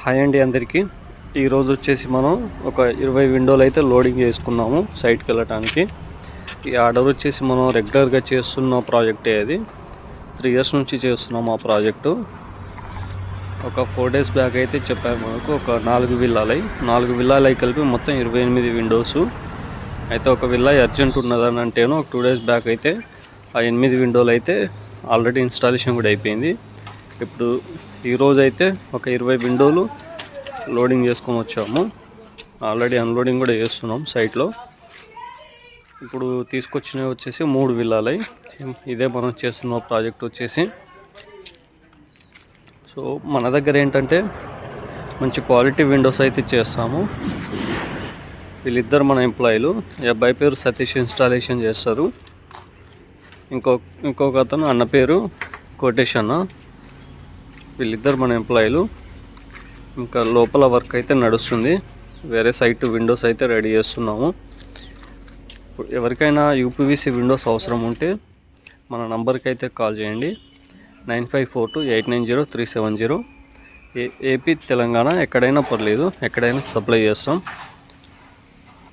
Hi అండి అందరికీ. ఈరోజు వచ్చేసి మనం ఒక 20 విండోలు అయితే లోడింగ్ చేసుకున్నాము సైట్కి వెళ్ళటానికి. ఈ ఆర్డర్ వచ్చేసి మనం రెగ్యులర్గా చేస్తున్న ప్రాజెక్టే. అది 3 ఇయర్స్ నుంచి చేస్తున్నాము ఆ ప్రాజెక్టు. ఒక 4 డేస్ బ్యాక్ అయితే చెప్పారు మనకు ఒక 4 విల్లాలై కలిపి మొత్తం 28 విండోసు. అయితే ఒక విల్లా అర్జెంట్ ఉన్నదని అంటేను ఒక 2 డేస్ బ్యాక్ అయితే ఆ 8 విండోలు అయితే ఆల్రెడీ ఇన్స్టాలేషన్ కూడా అయిపోయింది. ఇప్పుడు ఈరోజు అయితే ఒక 20 విండోలు లోడింగ్ చేసుకొని వచ్చాము. ఆల్రెడీ అన్లోడింగ్ కూడా చేస్తున్నాం సైట్లో. ఇప్పుడు తీసుకొచ్చినవి వచ్చేసి 3 విల్లాలై. ఇదే మనం చేస్తున్న ప్రాజెక్ట్ వచ్చేసి. సో మన దగ్గర ఏంటంటే మంచి క్వాలిటీ విండోస్ అయితే చేస్తాము. వీళ్ళిద్దరు మన ఎంప్లాయీలు. ఈ అబ్బాయి పేరు సతీష్ ఇన్స్టాలేషన్ చేస్తారు. ఇంకొక అతను అన్న పేరు కోటేష్ అన్న. వీళ్ళిద్దరు మన ఎంప్లాయీలు. ఇంకా లోపల వర్క్ అయితే నడుస్తుంది. వేరే సైట్ విండోస్ అయితే రెడీ చేస్తున్నాము. ఎవరికైనా యూపీవీసీ విండోస్ అవసరం ఉంటే మన నంబర్కి అయితే కాల్ చేయండి. 9542890370. ఏపీ తెలంగాణ ఎక్కడైనా పర్లేదు, ఎక్కడైనా సప్లై చేస్తాం.